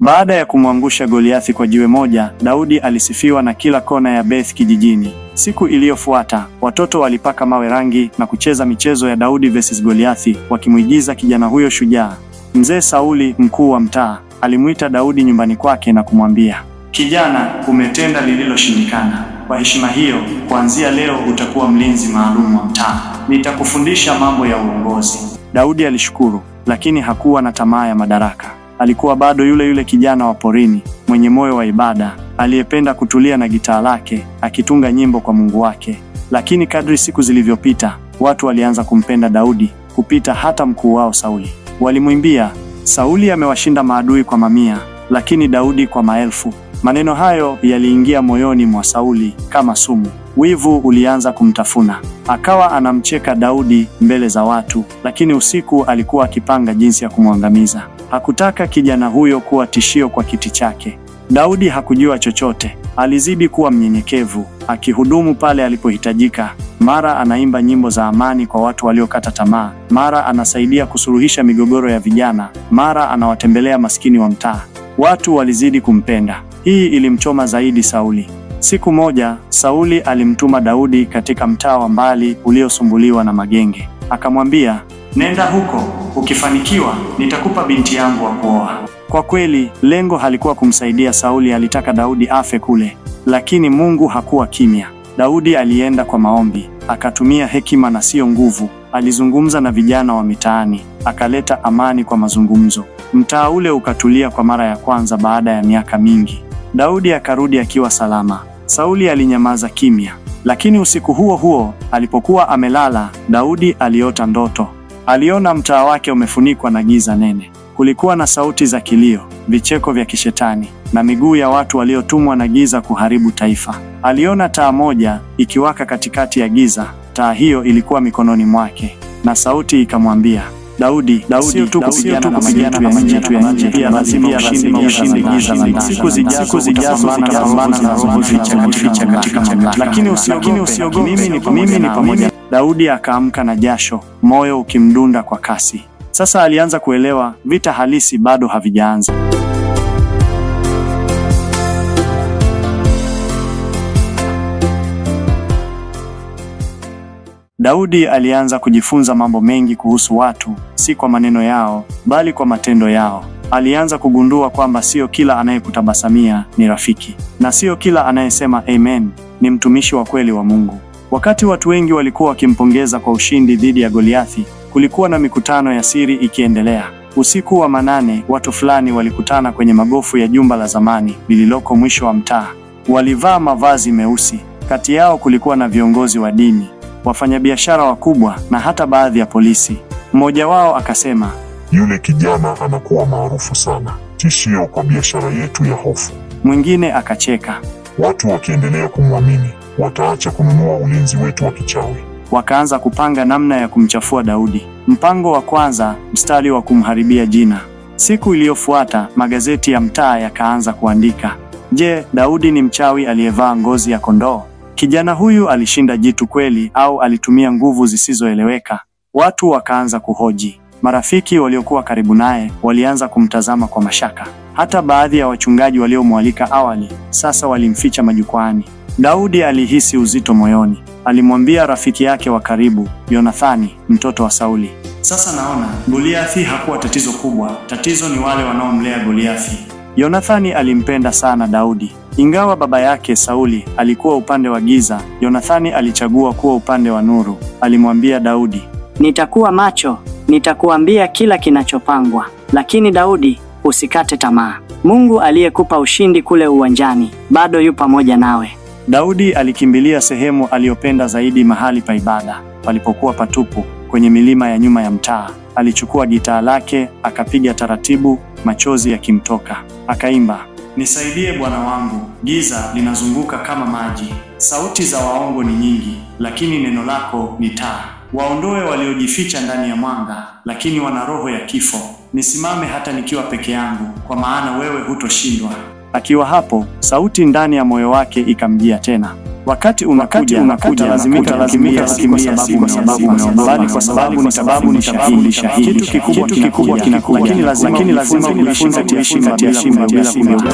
Baada ya kumwangusha Goliathi kwa jiwe moja, Daudi alisifiwa na kila kona ya Beth kijijini. Siku iliyofuata, watoto walipaka mawe rangi na kucheza michezo ya Daudi versus Goliathi, wakimuigiza kijana huyo shujaa. Mzee Sauli, mkuu wa mtaa, alimuita Daudi nyumbani kwake na kumwambia, "Kijana, umetenda lililoshindikana. Kwa heshima hiyo, kuanzia leo utakuwa mlinzi maalum wa mtaa. Nitakufundisha mambo ya uongozi." Daudi alishukuru, lakini hakuwa na tamaa ya madaraka. Alikuwa bado yule kijana wa porini, mwenye moyo wa ibada, aliyependa kutulia na gitaa lake, akitunga nyimbo kwa Mungu wake. Lakini kadri siku zilivyopita, watu walianza kumpenda Daudi, kupita hata mkuu wao Sauli. Walimwimbia, "Sauli amewashinda maadui kwa mamia, lakini Daudi kwa maelfu." Maneno hayo yaliingia moyoni mwa Sauli kama sumu. Wivu ulianza kumtafuna. Akawa anamcheka Daudi mbele za watu, lakini usiku alikuwa akipanga jinsi ya kumwangamiza. Hakutaka kijana huyo kuwa tishio kwa kiti chake. Daudi hakujua chochote. Alizidi kuwa mnyenyekevu, akihudumu pale alipohitajika. Mara anaimba nyimbo za amani kwa watu waliokata tamaa, mara anasaidia kusuluhisha migogoro ya vijana, mara anawatembelea maskini wa mtaa. Watu walizidi kumpenda. Hii ilimchoma zaidi Sauli. Siku moja, Sauli alimtuma Daudi katika mtaa wa mbali uliosumbuliwa na magenge. Akamwambia, "Nenda huko, ukifanikiwa nitakupa binti yangu wa kuoa." Kwa kweli, lengo halikuwa kumsaidia Sauli, alitaka Daudi afe kule. Lakini Mungu hakuwa kimya. Daudi alienda kwa maombi, akatumia hekima na sio nguvu. Alizungumza na vijana wa mitaani, akaleta amani kwa mazungumzo. Mtaa ule ukatulia kwa mara ya kwanza baada ya miaka mingi. Daudi akarudi akiwa salama. Sauli alinyamaza kimya. Lakini usiku huo huo, alipokuwa amelala, Daudi aliota ndoto. Aliona mtaa wake umefunikwa na giza nene. Kulikuwa na sauti za kilio, vicheko vya kishetani, na miguu ya watu waliotumwa na giza kuharibu taifa. Aliona taa moja ikiwaka katikati ya giza. Taa hiyo ilikuwa mikononi mwake, na sauti ikamwambia, Daudi, sio tu kupigana na majitu ya nje, pia lazima ushinde giza la ndani. Siku zijazo utapambana na roho ficha katika mamlaka. Lakini usiogope, mimi ni pamoja. Daudi akaamka na jasho, moyo ukimdunda kwa kasi. Sasa alianza kuelewa, vita halisi bado havijaanza. Daudi alianza kujifunza mambo mengi kuhusu watu, si kwa maneno yao, bali kwa matendo yao. Alianza kugundua kwamba sio kila anayekutabasamia ni rafiki, na sio kila anayesema amen ni mtumishi wa kweli wa Mungu. Wakati watu wengi walikuwa wakimpongeza kwa ushindi dhidi ya Goliathi, kulikuwa na mikutano ya siri ikiendelea. Usiku wa manane, watu fulani walikutana kwenye magofu ya jumba la zamani lililoko mwisho wa mtaa. Walivaa mavazi meusi. Kati yao kulikuwa na viongozi wa dini, wafanyabiashara wakubwa na hata baadhi ya polisi. Mmoja wao akasema, "Yule kijana anakuwa maarufu sana, tishio kwa biashara yetu ya hofu." Mwingine akacheka, "Watu wakiendelea kumwamini, wataacha kununua ulinzi wetu wa kichawi." Wakaanza kupanga namna ya kumchafua Daudi. Mpango wa kwanza, mstari wa kumharibia jina. Siku iliyofuata, magazeti ya mtaa yakaanza kuandika, "Je, Daudi ni mchawi aliyevaa ngozi ya kondoo? Kijana huyu alishinda jitu kweli au alitumia nguvu zisizoeleweka?" Watu wakaanza kuhoji. Marafiki waliokuwa karibu naye walianza kumtazama kwa mashaka. Hata baadhi ya wachungaji waliomwalika awali sasa walimficha majukwaani. Daudi alihisi uzito moyoni. Alimwambia rafiki yake wa karibu, Yonathani, mtoto wa Sauli, "Sasa naona Goliathi hakuwa tatizo kubwa, tatizo ni wale wanaomlea Goliathi." Yonathani alimpenda sana Daudi. Ingawa baba yake Sauli alikuwa upande wa giza, Yonathani alichagua kuwa upande wa nuru. Alimwambia Daudi, "Nitakuwa macho, nitakuambia kila kinachopangwa. Lakini Daudi, usikate tamaa. Mungu aliyekupa ushindi kule uwanjani bado yu pamoja nawe." Daudi alikimbilia sehemu aliyopenda zaidi, mahali pa ibada, palipokuwa patupu, kwenye milima ya nyuma ya mtaa. Alichukua gitaa lake, akapiga taratibu, machozi yakimtoka. Akaimba, "Nisaidie Bwana wangu, giza linazunguka kama maji. Sauti za waongo ni nyingi, lakini neno lako ni taa. Waondoe waliojificha ndani ya mwanga, lakini wana roho ya kifo. Nisimame hata nikiwa peke yangu, kwa maana wewe hutoshindwa." Akiwa hapo, sauti ndani ya moyo wake ikamjia tena, Wakati unakuja lazimika kukimbia, si kwa sababu umeogopa, bali kwa sababu ni sahihi. Kitu kikubwa kinakuja, lakini lazima ujifunze kuishi bila kuogopa.